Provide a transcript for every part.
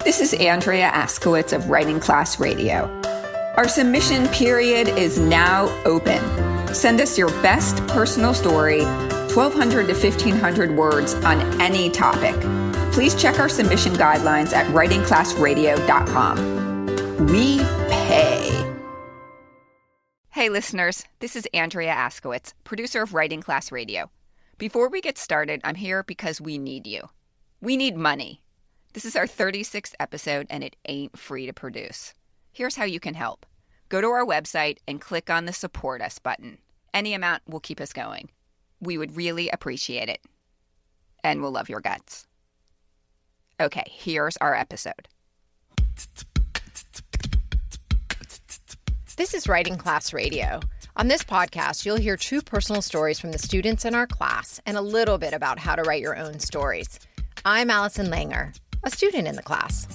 This is Andrea Askowitz of Writing Class Radio. Our submission period is now open. Send us your best personal story, 1,200 to 1,500 words on any topic. Please check our submission guidelines at writingclassradio.com. We pay. Hey listeners, this is Andrea Askowitz, producer of Writing Class Radio. Before we get started, I'm here because we need you. We need money. This is our 36th episode and it ain't free to produce. Here's how you can help. Go to our website and click on the Support Us button. Any amount will keep us going. We would really appreciate it. And we'll love your guts. Okay, here's our episode. This is Writing Class Radio. On this podcast, you'll hear true personal stories from the students in our class and a little bit about how to write your own stories. I'm Allison Langer, a student in the class.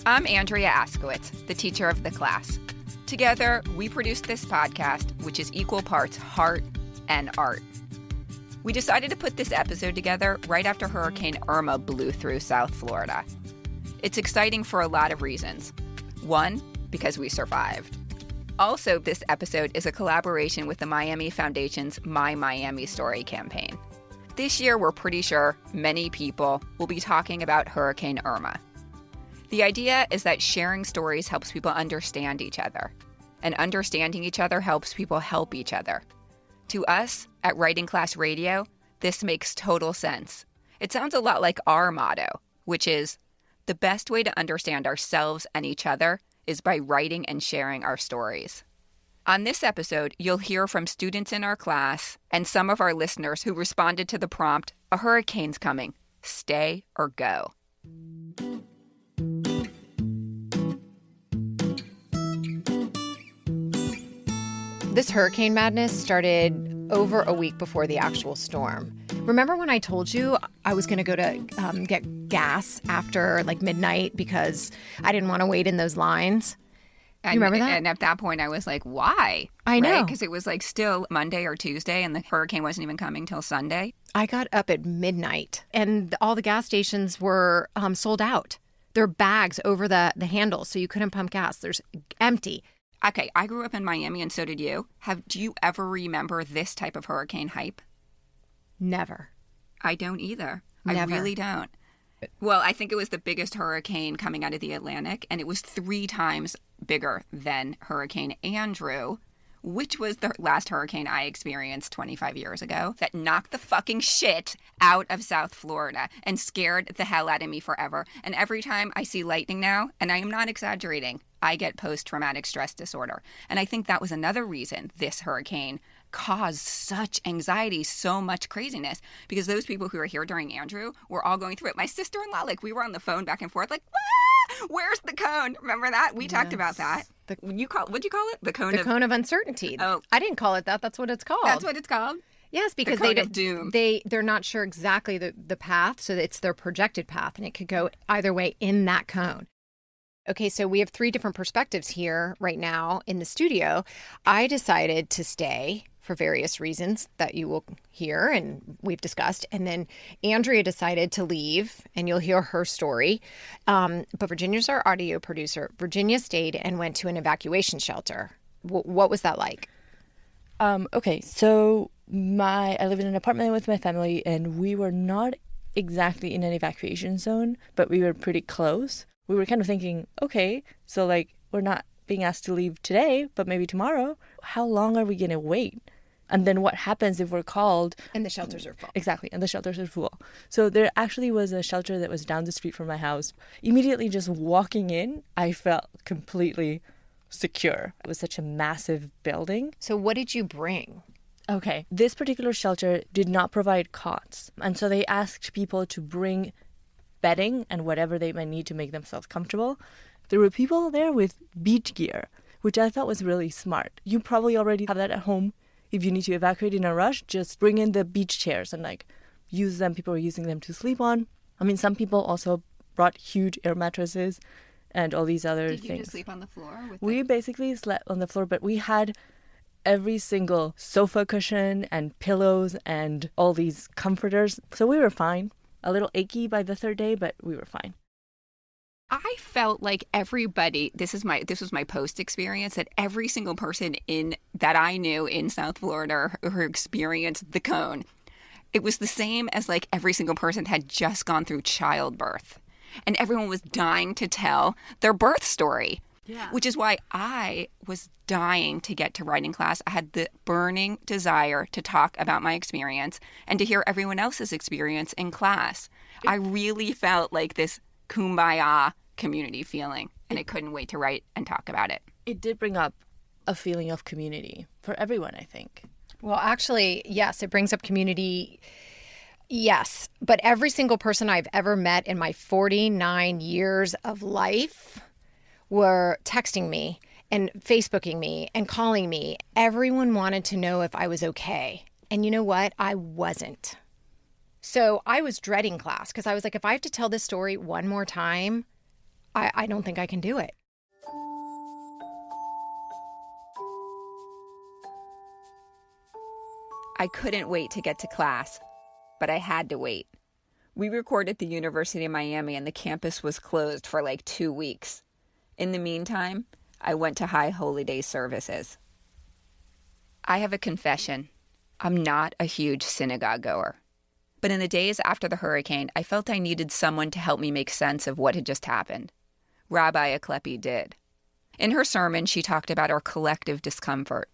I'm Andrea Askowitz, the teacher of the class. Together, we produce this podcast, which is equal parts heart and art. We decided to put this episode together right after Hurricane Irma blew through South Florida. It's exciting for a lot of reasons. One, because we survived. Also, this episode is a collaboration with the Miami Foundation's My Miami Story campaign. This year, we're pretty sure many people will be talking about Hurricane Irma. The idea is that sharing stories helps people understand each other, and understanding each other helps people help each other. To us, at Writing Class Radio, this makes total sense. It sounds a lot like our motto, which is, the best way to understand ourselves and each other is by writing and sharing our stories. On this episode, you'll hear from students in our class and some of our listeners who responded to the prompt, "A hurricane's coming. Stay or go." This hurricane madness started over a week before the actual storm. Remember when I told you I was going to go to get gas after like midnight because I didn't want to wait in those lines? You remember that? And at that point, I was like, why? I know. Because it was like still Monday or Tuesday and the hurricane wasn't even coming till Sunday. I got up at midnight and all the gas stations were sold out. There are bags over the handles, so you couldn't pump gas. There's empty. Okay, I grew up in Miami and so did you. Do you ever remember this type of hurricane hype? Never. I don't either. Never. I really don't. Well, I think it was the biggest hurricane coming out of the Atlantic, and it was 3 times bigger than Hurricane Andrew, which was the last hurricane I experienced 25 years ago that knocked the fucking shit out of South Florida and scared the hell out of me forever. And every time I see lightning now, and I am not exaggerating, I get post-traumatic stress disorder. And I think that was another reason this hurricane caused such anxiety, so much craziness, because those people who were here during Andrew were all going through it. My sister-in-law, like, we were on the phone back and forth, like, where's the cone? Remember that? We talked about that. What'd you call it? The cone of uncertainty. Oh. I didn't call it that. That's what it's called. That's what it's called? Yes, because the cone of doom. They're not sure exactly the path, so it's their projected path, and it could go either way in that cone. Okay, so we have 3 different perspectives here right now in the studio. I decided to stay for various reasons that you will hear and we've discussed. And then Andrea decided to leave, and you'll hear her story. But Virginia's our audio producer. Virginia stayed and went to an evacuation shelter. What was that like? Okay, so I live in an apartment with my family, and we were not exactly in an evacuation zone, but we were pretty close. We were kind of thinking, okay, so like we're not being asked to leave today, but maybe tomorrow. How long are we going to wait? And then what happens if we're called? And the shelters are full. Exactly, and the shelters are full. So there actually was a shelter that was down the street from my house. Immediately just walking in, I felt completely secure. It was such a massive building. So what did you bring? Okay, this particular shelter did not provide cots. And so they asked people to bring bedding and whatever they might need to make themselves comfortable. There were people there with beach gear, which I thought was really smart. You probably already have that at home. If you need to evacuate in a rush, just bring in the beach chairs and like use them. People are using them to sleep on. I mean, some people also brought huge air mattresses and all these other things. Did you just sleep on the floor? We basically slept on the floor, but we had every single sofa cushion and pillows and all these comforters. So we were fine. A little achy by the 3rd day, but we were fine. I felt like everybody, this was my post experience, that every single person that I knew in South Florida who experienced the cone, it was the same as like every single person had just gone through childbirth. And everyone was dying to tell their birth story. Yeah. Which is why I was dying to get to writing class. I had the burning desire to talk about my experience and to hear everyone else's experience in class. I really felt like this kumbaya community feeling, and I couldn't wait to write and talk about it. It did bring up a feeling of community for everyone, I think. Well, actually, yes, it brings up community. Yes, but every single person I've ever met in my 49 years of life were texting me and Facebooking me and calling me. Everyone wanted to know if I was okay. And you know what? I wasn't. So I was dreading class because I was like, if I have to tell this story one more time, I don't think I can do it. I couldn't wait to get to class, but I had to wait. We recorded at the University of Miami and the campus was closed for like 2 weeks. In the meantime, I went to High Holy Day services. I have a confession. I'm not a huge synagogue goer. But in the days after the hurricane, I felt I needed someone to help me make sense of what had just happened. Rabbi Aklepi did. In her sermon, she talked about our collective discomfort.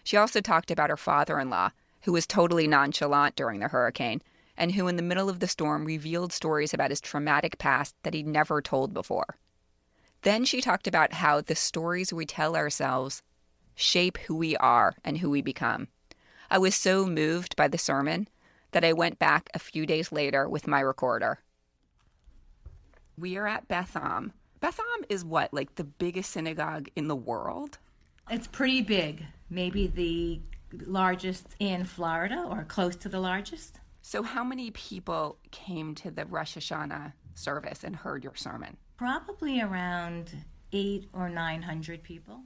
She also talked about her father-in-law, who was totally nonchalant during the hurricane, and who in the middle of the storm revealed stories about his traumatic past that he'd never told before. Then she talked about how the stories we tell ourselves shape who we are and who we become. I was so moved by the sermon that I went back a few days later with my recorder. We are at Beth Am. Beth Am is what, like the biggest synagogue in the world? It's pretty big. Maybe the largest in Florida or close to the largest. So how many people came to the Rosh Hashanah service and heard your sermon? Probably around 800 or 900 people.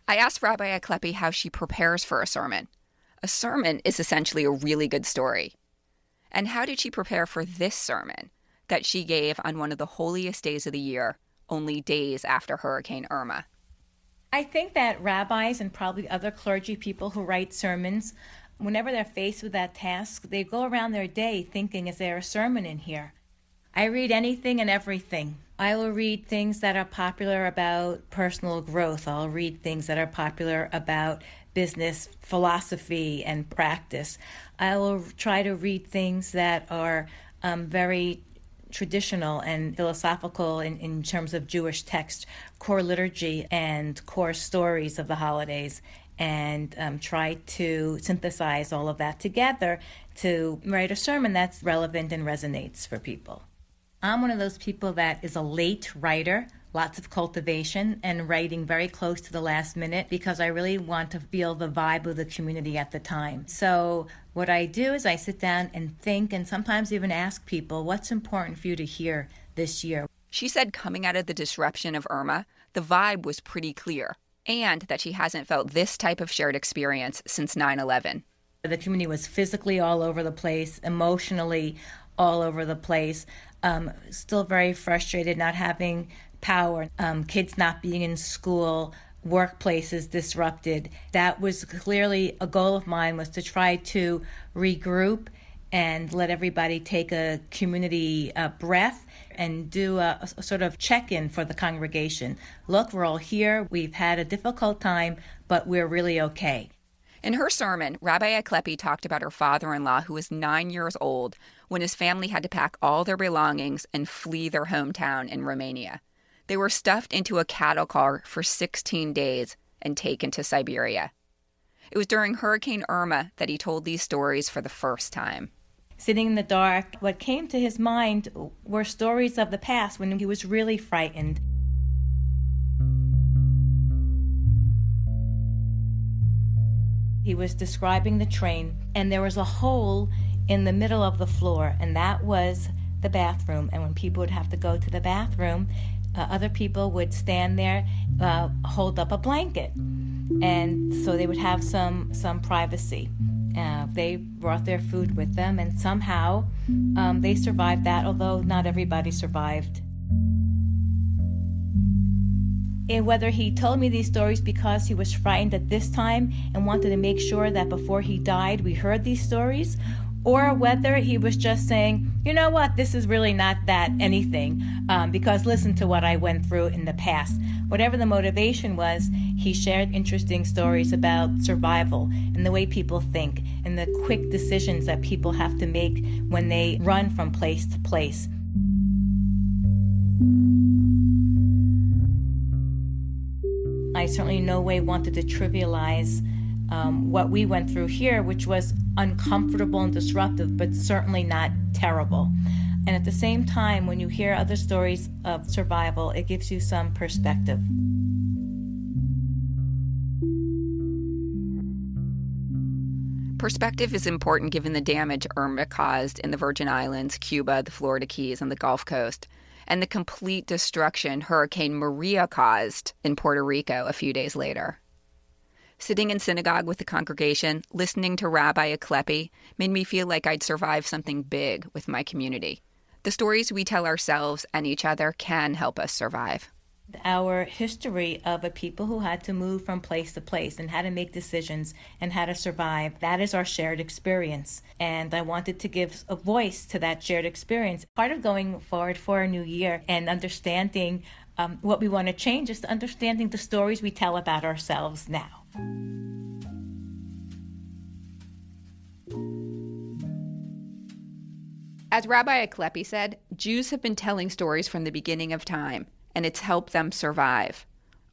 I asked Rabbi Aklepi how she prepares for a sermon. A sermon is essentially a really good story. And how did she prepare for this sermon that she gave on one of the holiest days of the year, only days after Hurricane Irma? I think that rabbis and probably other clergy people who write sermons, whenever they're faced with that task, they go around their day thinking, is there a sermon in here? I read anything and everything. I will read things that are popular about personal growth. I'll read things that are popular about business philosophy and practice. I will try to read things that are very traditional and philosophical in terms of Jewish text, core liturgy and core stories of the holidays, and try to synthesize all of that together to write a sermon that's relevant and resonates for people. I'm one of those people that is a late writer, lots of cultivation, and writing very close to the last minute because I really want to feel the vibe of the community at the time. So what I do is I sit down and think and sometimes even ask people, what's important for you to hear this year? She said coming out of the disruption of Irma, the vibe was pretty clear, and that she hasn't felt this type of shared experience since 9/11. The community was physically all over the place, emotionally all over the place, still very frustrated not having power, kids not being in school, workplaces disrupted. That was clearly a goal of mine, was to try to regroup and let everybody take a community breath and do a sort of check-in for the congregation. Look, we're all here. We've had a difficult time, but we're really okay. In her sermon, Rabbi Aklepi talked about her father-in-law, who was 9 years old when his family had to pack all their belongings and flee their hometown in Romania. They were stuffed into a cattle car for 16 days and taken to Siberia. It was during Hurricane Irma that he told these stories for the first time. Sitting in the dark, what came to his mind were stories of the past when he was really frightened. He was describing the train, and there was a hole in the middle of the floor, and that was the bathroom. And when people would have to go to the bathroom, other people would stand there, hold up a blanket, and so they would have some privacy. They brought their food with them, and somehow they survived that, although not everybody survived. And whether he told me these stories because he was frightened at this time and wanted to make sure that before he died we heard these stories, or whether he was just saying, you know what, this is really not that anything, because listen to what I went through in the past. Whatever the motivation was, he shared interesting stories about survival and the way people think and the quick decisions that people have to make when they run from place to place. I certainly in no way wanted to trivialize what we went through here, which was uncomfortable and disruptive, but certainly not terrible. And at the same time, when you hear other stories of survival, it gives you some perspective. Perspective is important given the damage Irma caused in the Virgin Islands, Cuba, the Florida Keys, and the Gulf Coast, and the complete destruction Hurricane Maria caused in Puerto Rico a few days later. Sitting in synagogue with the congregation, listening to Rabbi Aklepi, made me feel like I'd survived something big with my community. The stories we tell ourselves and each other can help us survive. Our history of a people who had to move from place to place and how to make decisions and how to survive, that is our shared experience. And I wanted to give a voice to that shared experience. Part of going forward for a new year and understanding what we want to change is understanding the stories we tell about ourselves now. As Rabbi Aklepi said, Jews have been telling stories from the beginning of time, and it's helped them survive.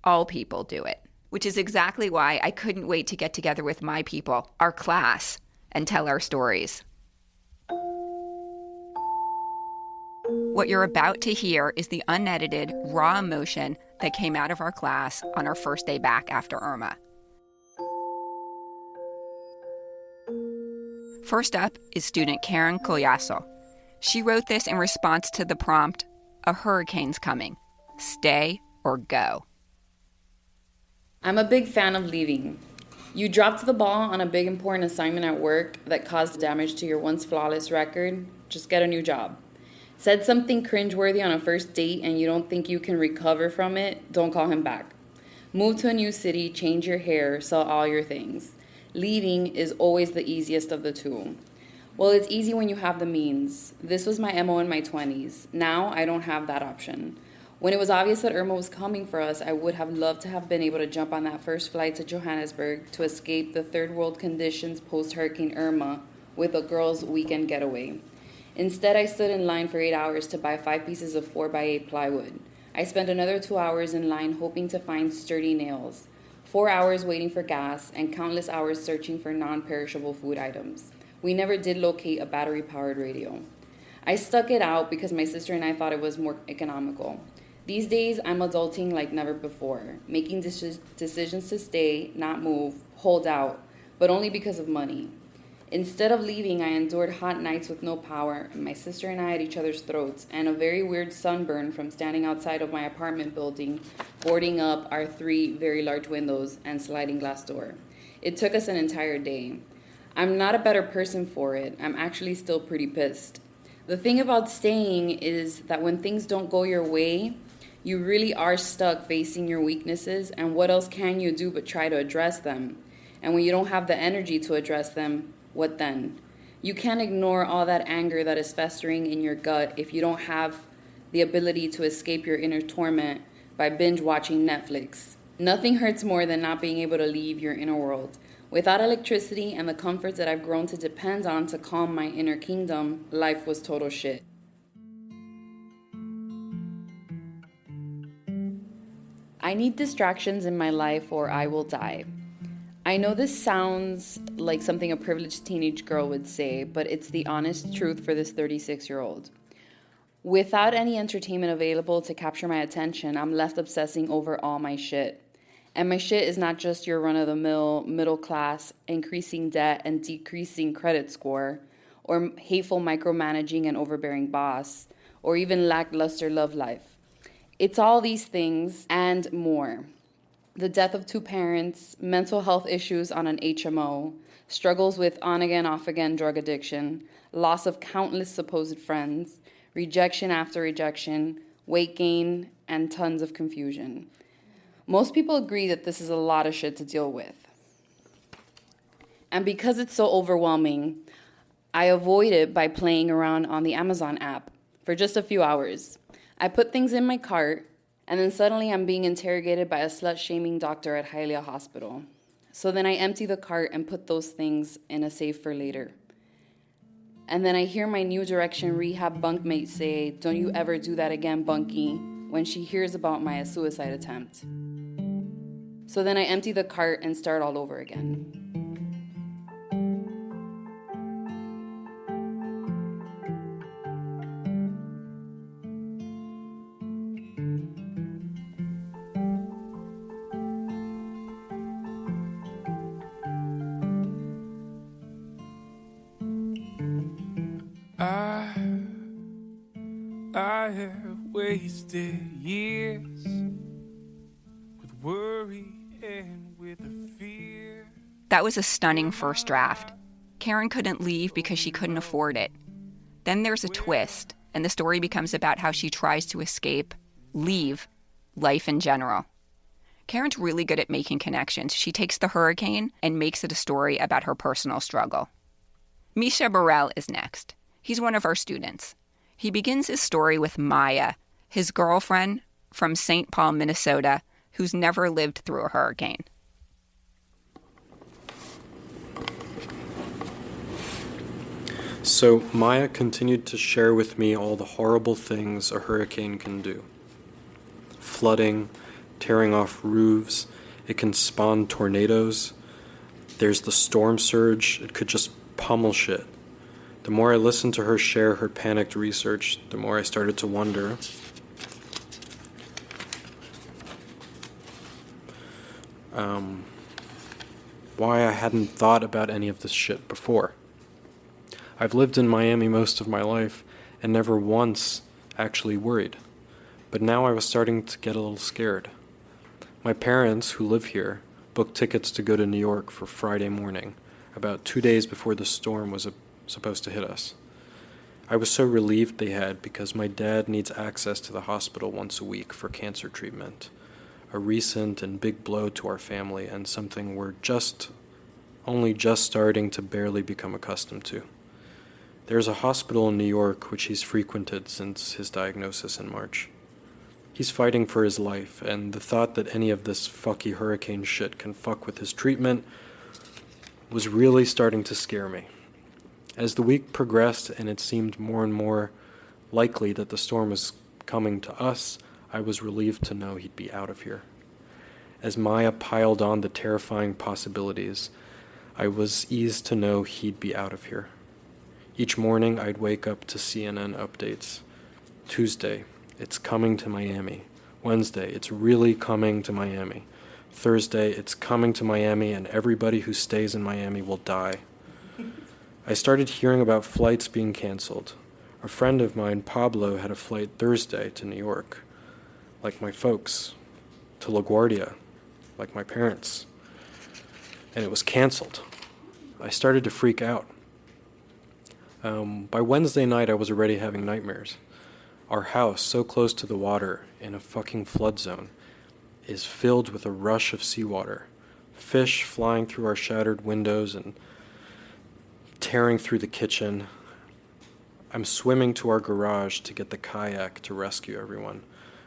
All people do it, which is exactly why I couldn't wait to get together with my people, our class, and tell our stories. What you're about to hear is the unedited, raw emotion that came out of our class on our first day back after Irma. First up is student Karen Collazo. She wrote this in response to the prompt, "A hurricane's coming. Stay or go." I'm a big fan of leaving. You dropped the ball on a big important assignment at work that caused damage to your once flawless record. Just get a new job. Said something cringeworthy on a first date and you don't think you can recover from it, don't call him back. Move to a new city, change your hair, sell all your things. Leaving is always the easiest of the two. Well, it's easy when you have the means. This was my MO in my 20s. Now I don't have that option. When it was obvious that Irma was coming for us, I would have loved to have been able to jump on that first flight to Johannesburg to escape the third world conditions post-Hurricane Irma with a girls' weekend getaway. Instead, I stood in line for 8 hours to buy 5 pieces of 4x8 plywood. I spent another 2 hours in line hoping to find sturdy nails, 4 hours waiting for gas, and countless hours searching for non-perishable food items. We never did locate a battery-powered radio. I stuck it out because my sister and I thought it was more economical. These days, I'm adulting like never before, making decisions to stay, not move, hold out, but only because of money. Instead of leaving, I endured hot nights with no power, and my sister and I at each other's throats, and a very weird sunburn from standing outside of my apartment building, boarding up our 3 very large windows and sliding glass door. It took us an entire day. I'm not a better person for it. I'm actually still pretty pissed. The thing about staying is that when things don't go your way, you really are stuck facing your weaknesses, and what else can you do but try to address them? And when you don't have the energy to address them, what then? You can't ignore all that anger that is festering in your gut if you don't have the ability to escape your inner torment by binge watching Netflix. Nothing hurts more than not being able to leave your inner world. Without electricity and the comforts that I've grown to depend on to calm my inner kingdom, life was total shit. I need distractions in my life or I will die. I know this sounds like something a privileged teenage girl would say, but it's the honest truth for this 36-year-old. Without any entertainment available to capture my attention, I'm left obsessing over all my shit. And my shit is not just your run-of-the-mill, middle class, increasing debt and decreasing credit score, or hateful micromanaging and overbearing boss, or even lackluster love life. It's all these things and more. The death of 2 parents, mental health issues on an HMO, struggles with on-again, off-again drug addiction, loss of countless supposed friends, rejection after rejection, weight gain, and tons of confusion. Most people agree that this is a lot of shit to deal with. And because it's so overwhelming, I avoid it by playing around on the Amazon app for just a few hours. I put things in my cart, and then suddenly I'm being interrogated by a slut-shaming doctor at Hialeah Hospital. So then I empty the cart and put those things in a safe for later. And then I hear my New Direction rehab bunkmate say, "Don't you ever do that again, Bunky," when she hears about my suicide attempt. So then I empty the cart and start all over again. I have wasted years with worry and with a fear. That was a stunning first draft. Karen couldn't leave because she couldn't afford it. Then there's a twist, and the story becomes about how she tries to escape, leave, life in general. Karen's really good at making connections. She takes the hurricane and makes it a story about her personal struggle. Misha Burrell is next. He's one of our students. He begins his story with Maya, his girlfriend from St. Paul, Minnesota, who's never lived through a hurricane. So Maya continued to share with me all the horrible things a hurricane can do. Flooding, tearing off roofs, it can spawn tornadoes. There's the storm surge, it could just pummel shit. The more I listened to her share her panicked research, the more I started to wonder why I hadn't thought about any of this shit before. I've lived in Miami most of my life and never once actually worried. But now I was starting to get a little scared. My parents, who live here, booked tickets to go to New York for Friday morning, about 2 days before the storm was supposed to hit us. I was so relieved they had because my dad needs access to the hospital once a week for cancer treatment, a recent and big blow to our family and something we're only just starting to barely become accustomed to. There's a hospital in New York which he's frequented since his diagnosis in March. He's fighting for his life, and the thought that any of this fucky hurricane shit can fuck with his treatment was really starting to scare me. As the week progressed and it seemed more and more likely that the storm was coming to us, I was relieved to know he'd be out of here. As Maya piled on the terrifying possibilities, I was eased to know he'd be out of here. Each morning I'd wake up to CNN updates. Tuesday, it's coming to Miami. Wednesday, it's really coming to Miami. Thursday, it's coming to Miami and everybody who stays in Miami will die. I started hearing about flights being canceled. A friend of mine, Pablo, had a flight Thursday to New York, like my folks, to LaGuardia, like my parents. And it was canceled. I started to freak out. By Wednesday night, I was already having nightmares. Our house, so close to the water, in a fucking flood zone, is filled with a rush of seawater. Fish flying through our shattered windows and tearing through the kitchen. I'm swimming to our garage to get the kayak to rescue everyone,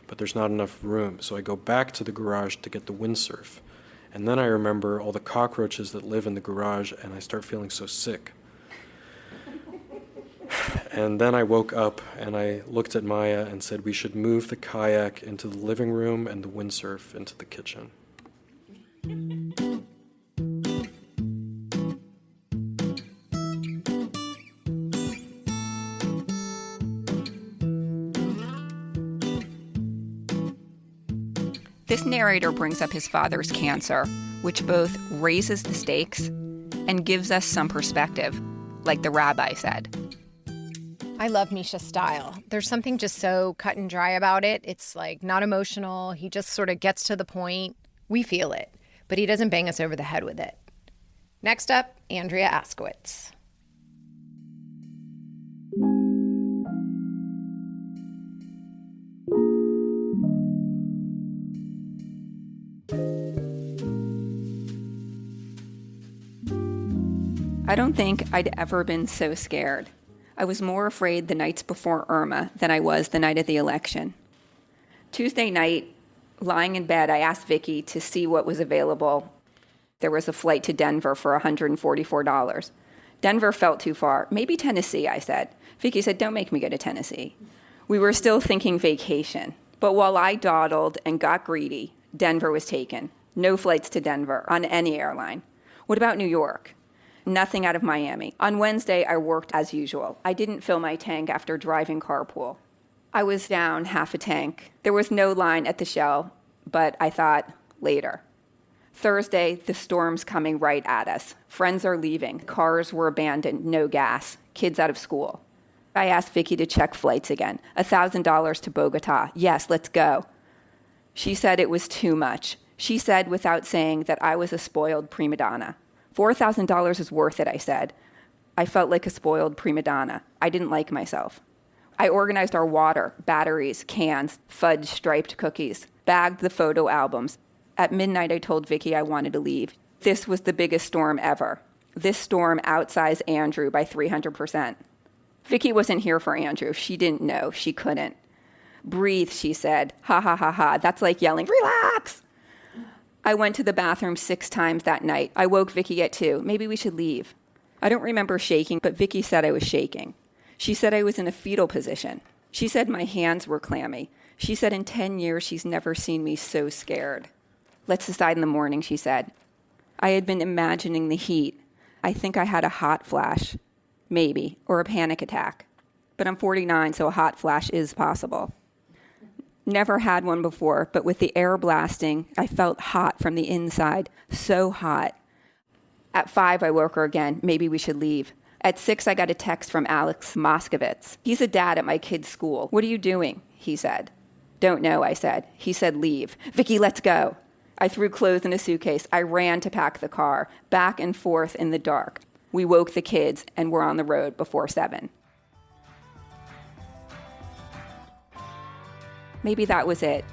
but there's not enough room, so I go back to the garage to get the windsurf. And then I remember all the cockroaches that live in the garage, and I start feeling so sick. And then I woke up and I looked at Maya and said we should move the kayak into the living room and the windsurf into the kitchen. This narrator brings up his father's cancer, which both raises the stakes and gives us some perspective, like the rabbi said. I love Misha's style. There's something just so cut and dry about it. It's like not emotional. He just sort of gets to the point. We feel it, but he doesn't bang us over the head with it. Next up, Andrea Askowitz. I don't think I'd ever been so scared. I was more afraid the nights before Irma than I was the night of the election. Tuesday night, lying in bed, I asked Vicky to see what was available. There was a flight to Denver for $144. Denver felt too far. Maybe Tennessee, I said. Vicky said, don't make me go to Tennessee. We were still thinking vacation. But while I dawdled and got greedy, Denver was taken. No flights to Denver on any airline. What about New York? Nothing out of Miami. On Wednesday, I worked as usual. I didn't fill my tank after driving carpool. I was down half a tank. There was no line at the Shell, but I thought, later. Thursday, the storm's coming right at us. Friends are leaving. Cars were abandoned, no gas. Kids out of school. I asked Vicky to check flights again. $1,000 to Bogota. Yes, let's go. She said it was too much. She said without saying that I was a spoiled prima donna. $4,000 is worth it, I said. I felt like a spoiled prima donna. I didn't like myself. I organized our water, batteries, cans, fudge striped cookies, bagged the photo albums. At midnight, I told Vicky I wanted to leave. This was the biggest storm ever. This storm outsized Andrew by 300%. Vicky wasn't here for Andrew. She didn't know. She couldn't. Breathe, she said. Ha, ha, ha, ha. That's like yelling, relax. I went to the bathroom 6 times that night. I woke Vicky at 2. Maybe we should leave. I don't remember shaking, but Vicky said I was shaking. She said I was in a fetal position. She said my hands were clammy. She said in 10 years she's never seen me so scared. Let's decide in the morning, she said. I had been imagining the heat. I think I had a hot flash. Maybe, or a panic attack. But I'm 49, so a hot flash is possible. Never had one before, but with the air blasting, I felt hot from the inside, so hot. At 5, I woke her again. Maybe we should leave. At 6, I got a text from Alex Moskovitz. He's a dad at my kid's school. What are you doing? He said. Don't know, I said. He said, leave. Vicky, let's go. I threw clothes in a suitcase. I ran to pack the car, back and forth in the dark. We woke the kids and were on the road before 7. Maybe that was it.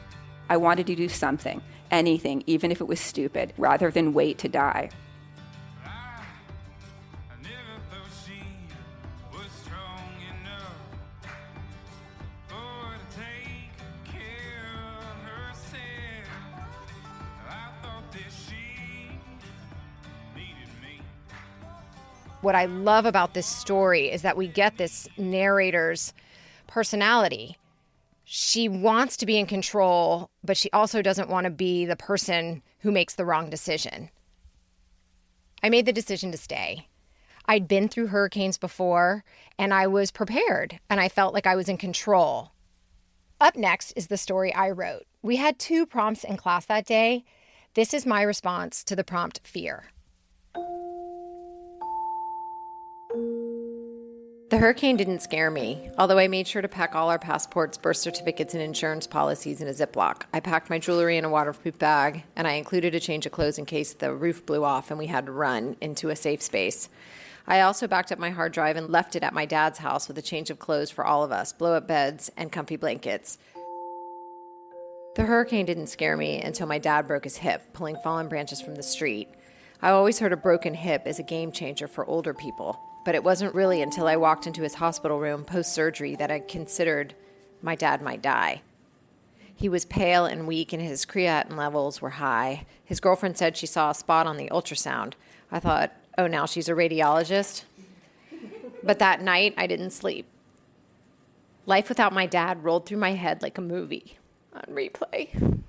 I wanted to do something, anything, even if it was stupid, rather than wait to die. I never thought she was strong enough to take care of herself. I thought that she needed me. What I love about this story is that we get this narrator's personality. She wants to be in control, but she also doesn't want to be the person who makes the wrong decision. I made the decision to stay. I'd been through hurricanes before, and I was prepared, and I felt like I was in control. Up next is the story I wrote. We had 2 prompts in class that day. This is my response to the prompt, fear. The hurricane didn't scare me, although I made sure to pack all our passports, birth certificates, and insurance policies in a Ziploc. I packed my jewelry in a waterproof bag, and I included a change of clothes in case the roof blew off and we had to run into a safe space. I also backed up my hard drive and left it at my dad's house with a change of clothes for all of us, blow-up beds, and comfy blankets. The hurricane didn't scare me until my dad broke his hip, pulling fallen branches from the street. I always heard a broken hip as a game changer for older people. But it wasn't really until I walked into his hospital room post-surgery that I considered my dad might die. He was pale and weak, and his creatinine levels were high. His girlfriend said she saw a spot on the ultrasound. I thought, oh, now she's a radiologist? But that night, I didn't sleep. Life without my dad rolled through my head like a movie on replay.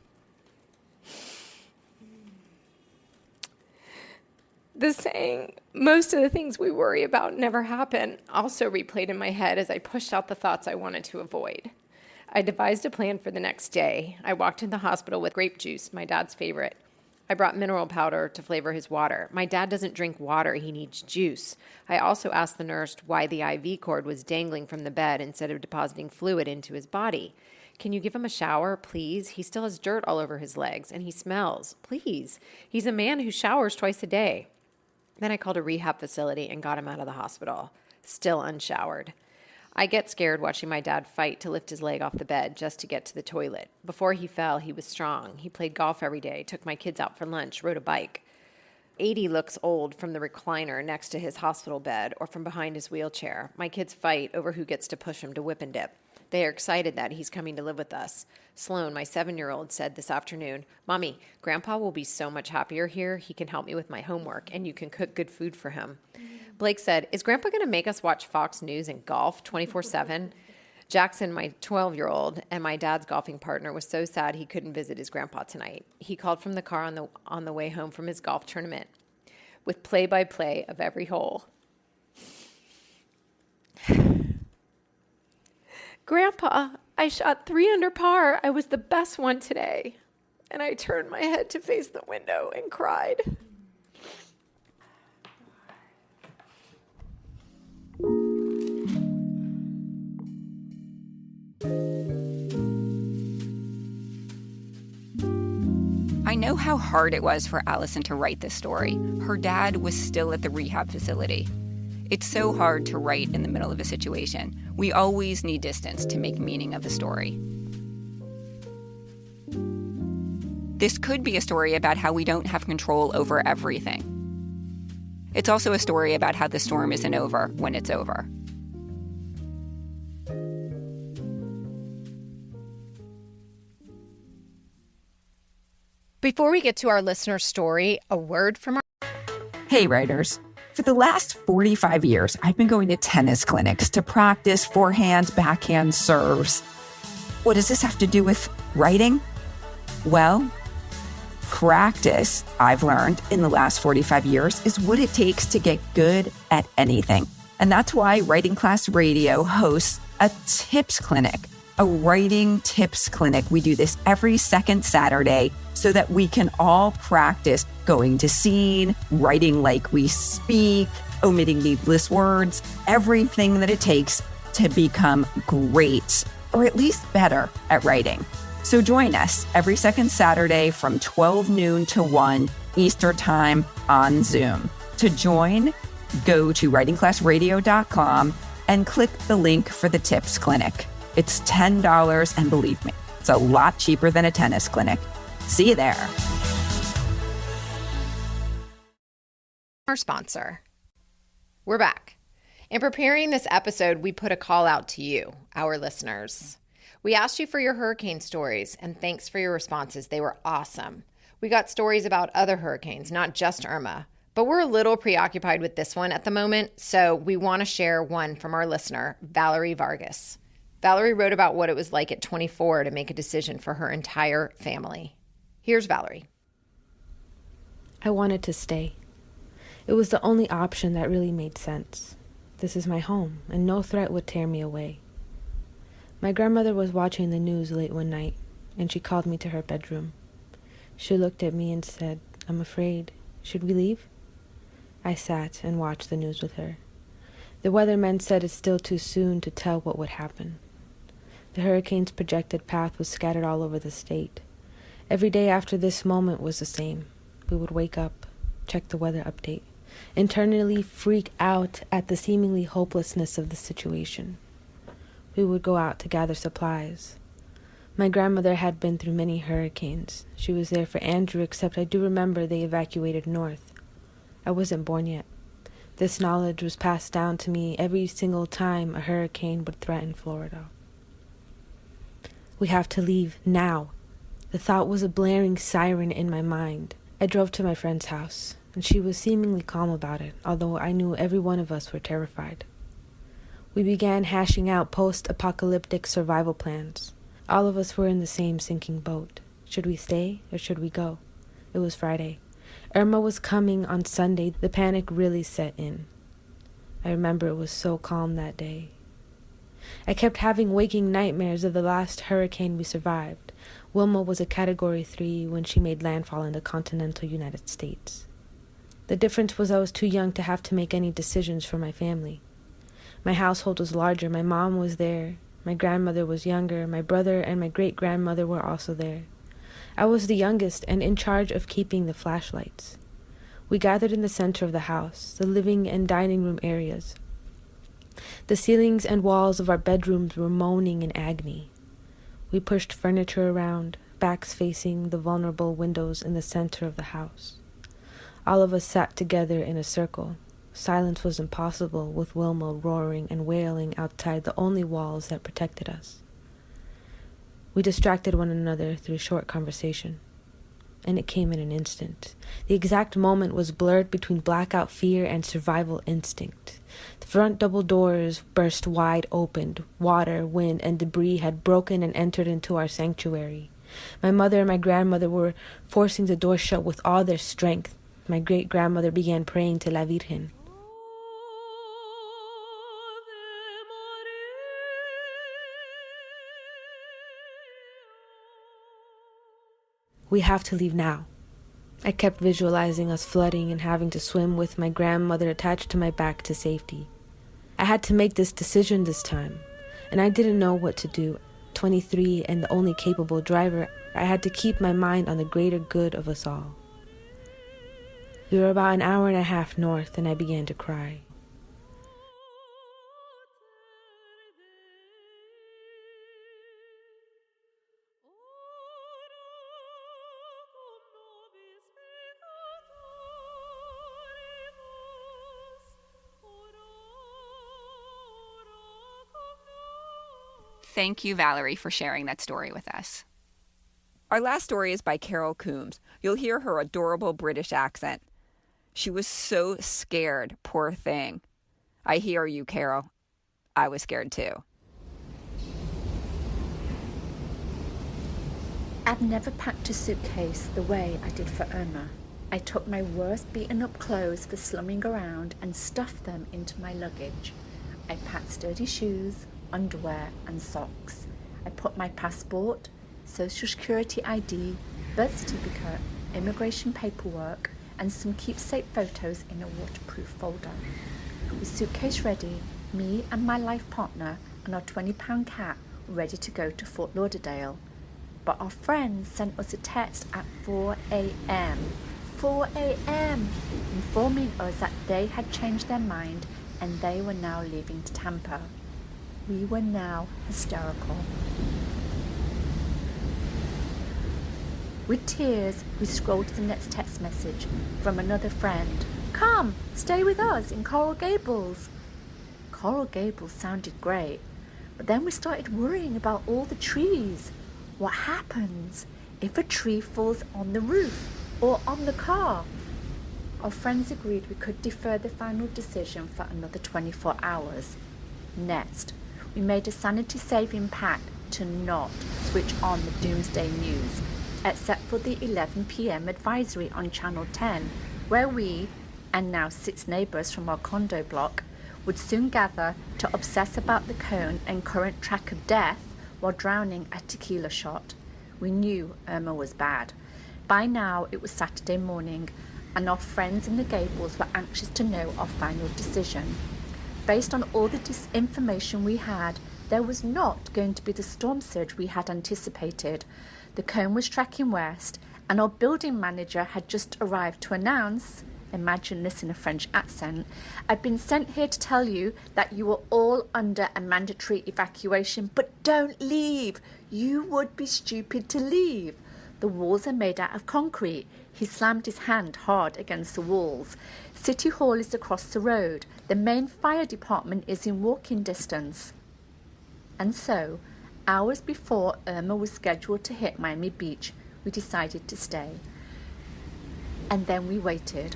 The saying, most of the things we worry about never happen, also replayed in my head as I pushed out the thoughts I wanted to avoid. I devised a plan for the next day. I walked in the hospital with grape juice, my dad's favorite. I brought mineral powder to flavor his water. My dad doesn't drink water, he needs juice. I also asked the nurse why the IV cord was dangling from the bed instead of depositing fluid into his body. Can you give him a shower, please? He still has dirt all over his legs, and he smells. Please. He's a man who showers twice a day. Then I called a rehab facility and got him out of the hospital, still unshowered. I get scared watching my dad fight to lift his leg off the bed just to get to the toilet. Before he fell, he was strong. He played golf every day, took my kids out for lunch, rode a bike. 80 looks old from the recliner next to his hospital bed or from behind his wheelchair. My kids fight over who gets to push him to whip and dip. They are excited that he's coming to live with us. Sloan, my 7-year-old, said this afternoon, "Mommy, Grandpa will be so much happier here. He can help me with my homework, and you can cook good food for him." Blake said, "Is Grandpa going to make us watch Fox News and golf 24/7? Jackson, my 12-year-old, and my dad's golfing partner, was so sad he couldn't visit his grandpa tonight. He called from the car on the way home from his golf tournament with play-by-play of every hole. Grandpa, I shot 3 under par. I was the best one today." And I turned my head to face the window and cried. I know how hard it was for Allison to write this story. Her dad was still at the rehab facility. It's so hard to write in the middle of a situation. We always need distance to make meaning of a story. This could be a story about how we don't have control over everything. It's also a story about how the storm isn't over when it's over. Before we get to our listener story, a word from our... Hey, writers. For the last 45 years, I've been going to tennis clinics to practice forehand, backhand serves. What does this have to do with writing? Well, practice, I've learned in the last 45 years, is what it takes to get good at anything. And that's why Writing Class Radio hosts a tips clinic, a writing tips clinic. We do this every second Saturday so that we can all practice going to scene, writing like we speak, omitting needless words, everything that it takes to become great, or at least better at writing. So join us every second Saturday from 12 noon to 1 Eastern Time on Zoom. To join, go to writingclassradio.com and click the link for the tips clinic. It's $10, and believe me, it's a lot cheaper than a tennis clinic. See you there. Our sponsor. We're back. In preparing this episode, we put a call out to you, our listeners. We asked you for your hurricane stories, and thanks for your responses. They were awesome. We got stories about other hurricanes, not just Irma, but we're a little preoccupied with this one at the moment, so we want to share one from our listener, Valerie Vargas. Valerie wrote about what it was like at 24 to make a decision for her entire family. Here's Valerie. I wanted to stay. It was the only option that really made sense. This is my home, and no threat would tear me away. My grandmother was watching the news late one night, and she called me to her bedroom. She looked at me and said, "I'm afraid. Should we leave?" I sat and watched the news with her. The weathermen said it's still too soon to tell what would happen. The hurricane's projected path was scattered all over the state. Every day after this moment was the same. We would wake up, check the weather update, internally freak out at the seemingly hopelessness of the situation. We would go out to gather supplies. My grandmother had been through many hurricanes. She was there for Andrew, except I do remember they evacuated north. I wasn't born yet. This knowledge was passed down to me every single time a hurricane would threaten Florida. We have to leave now. The thought was a blaring siren in my mind. I drove to my friend's house, and she was seemingly calm about it, although I knew every one of us were terrified. We began hashing out post-apocalyptic survival plans. All of us were in the same sinking boat. Should we stay or should we go? It was Friday. Irma was coming on Sunday. The panic really set in. I remember it was so calm that day. I kept having waking nightmares of the last hurricane we survived. Wilma was a Category 3 when she made landfall in the continental United States. The difference was I was too young to have to make any decisions for my family. My household was larger. My mom was there. My grandmother was younger. My brother and my great-grandmother were also there. I was the youngest and in charge of keeping the flashlights. We gathered in the center of the house, the living and dining room areas. The ceilings and walls of our bedrooms were moaning in agony. We pushed furniture around, backs facing the vulnerable windows in the center of the house. All of us sat together in a circle. Silence was impossible with Wilma roaring and wailing outside the only walls that protected us. We distracted one another through short conversation, and it came in an instant. The exact moment was blurred between blackout fear and survival instinct. The front double doors burst wide open. Water, wind, and debris had broken and entered into our sanctuary. My mother and my grandmother were forcing the door shut with all their strength. My great-grandmother began praying to La Virgen. We have to leave now. I kept visualizing us flooding and having to swim with my grandmother attached to my back to safety. I had to make this decision this time, and I didn't know what to do. 23 and the only capable driver, I had to keep my mind on the greater good of us all. We were about an hour and a half north, and I began to cry. Thank you, Valerie, for sharing that story with us. Our last story is by Carol Coombs. You'll hear her adorable British accent. She was so scared, poor thing. I hear you, Carol. I was scared too. I've never packed a suitcase the way I did for Irma. I took my worst beaten up clothes for slumming around and stuffed them into my luggage. I packed sturdy shoes, underwear and socks. I put my passport, social security ID, birth certificate, immigration paperwork and some keepsake photos in a waterproof folder. With suitcase ready, me and my life partner and our 20-pound cat were ready to go to Fort Lauderdale. But our friends sent us a text at 4 a.m. 4 a.m. informing us that they had changed their mind and they were now leaving to Tampa. We were now hysterical. With tears, we scrolled to the next text message from another friend. Come, stay with us in Coral Gables. Coral Gables sounded great, but then we started worrying about all the trees. What happens if a tree falls on the roof or on the car? Our friends agreed we could defer the final decision for another 24 hours. Next, we made a sanity-saving pact to not switch on the doomsday news, except for the 11 p.m. advisory on Channel 10, where we, and now 6 neighbours from our condo block, would soon gather to obsess about the cone and current track of death while drowning a tequila shot. We knew Irma was bad. By now it was Saturday morning, and our friends in the Gables were anxious to know our final decision. Based on all the disinformation we had, there was not going to be the storm surge we had anticipated. The cone was tracking west, and our building manager had just arrived to announce, imagine this in a French accent, I've been sent here to tell you that you are all under a mandatory evacuation, but don't leave. You would be stupid to leave. The walls are made out of concrete. He slammed his hand hard against the walls. City Hall is across the road. The main fire department is in walking distance. And so, hours before Irma was scheduled to hit Miami Beach, we decided to stay. And then we waited.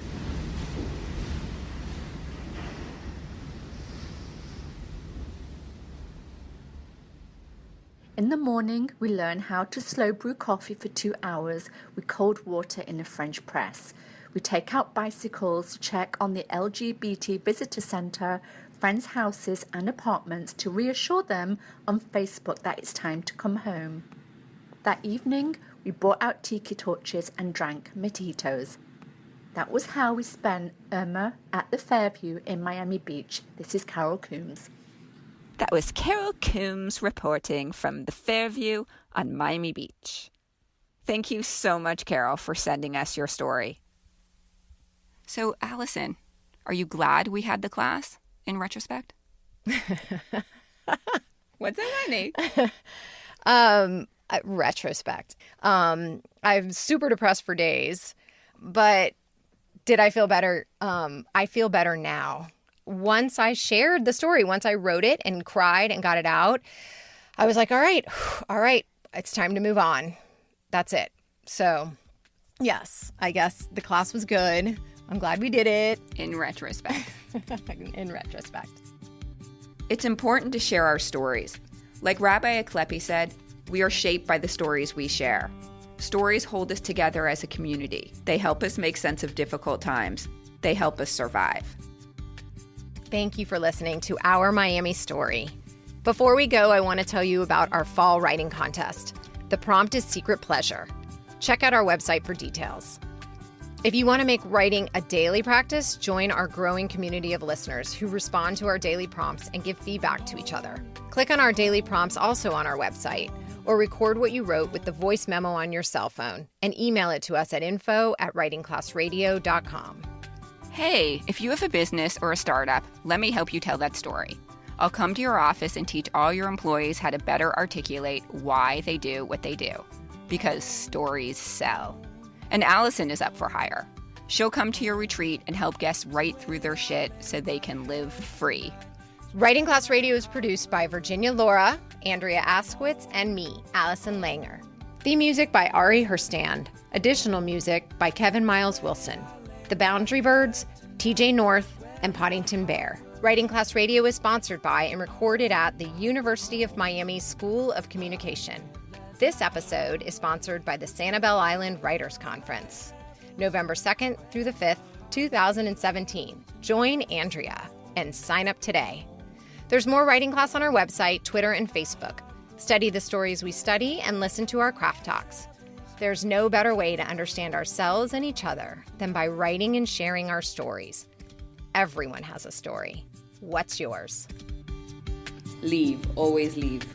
In the morning, we learn how to slow brew coffee for 2 hours with cold water in a French press. We take out bicycles to check on the LGBT visitor centre, friends' houses and apartments to reassure them on Facebook that it's time to come home. That evening, we brought out tiki torches and drank mojitos. That was how we spent Irma at the Fairview in Miami Beach. This is Carol Coombs. That was Carol Coombs reporting from the Fairview on Miami Beach. Thank you so much, Carol, for sending us your story. So, Allison, are you glad we had the class in retrospect? What's that funny? Retrospect. I'm super depressed for days, but Did I feel better? I feel better now. Once I shared the story, once I wrote it and cried and got it out, I was like, all right, it's time to move on. That's it. So, yes, I guess the class was good. I'm glad we did it. In retrospect. In retrospect. It's important to share our stories. Like Rabbi Aklepi said, we are shaped by the stories we share. Stories hold us together as a community. They help us make sense of difficult times. They help us survive. Thank you for listening to Our Miami Story. Before we go, I want to tell you about our fall writing contest. The prompt is Secret Pleasure. Check out our website for details. If you want to make writing a daily practice, join our growing community of listeners who respond to our daily prompts and give feedback to each other. Click on our daily prompts also on our website, or record what you wrote with the voice memo on your cell phone and email it to us at info@writingclassradio.com. Hey, if you have a business or a startup, let me help you tell that story. I'll come to your office and teach all your employees how to better articulate why they do what they do. Because stories sell. And Allison is up for hire. She'll come to your retreat and help guests write through their shit so they can live free. Writing Class Radio is produced by Virginia Laura, Andrea Askowitz, and me, Allison Langer. Theme music by Ari Herstand. Additional music by Kevin Miles Wilson. The Boundary Birds, TJ North, and Poddington Bear. Writing Class Radio is sponsored by and recorded at the University of Miami School of Communication. This episode is sponsored by the Sanibel Island Writers Conference, November 2nd through the 5th, 2017. Join Andrea and sign up today. There's more writing class on our website, Twitter, and Facebook. Study the stories we study and listen to our craft talks. There's no better way to understand ourselves and each other than by writing and sharing our stories. Everyone has a story. What's yours? Leave. Always leave.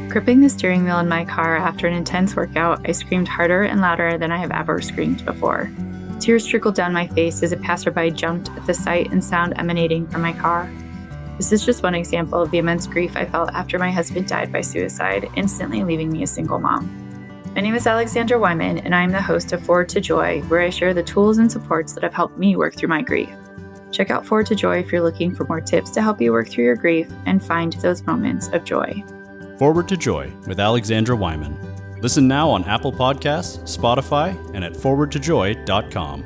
Gripping the steering wheel in my car after an intense workout, I screamed harder and louder than I have ever screamed before. Tears trickled down my face as a passerby jumped at the sight and sound emanating from my car. This is just one example of the immense grief I felt after my husband died by suicide, instantly leaving me a single mom. My name is Alexandra Wyman, and I am the host of Forward to Joy, where I share the tools and supports that have helped me work through my grief. Check out Forward to Joy if you're looking for more tips to help you work through your grief and find those moments of joy. Forward to Joy with Alexandra Wyman. Listen now on Apple Podcasts, Spotify, and at forwardtojoy.com.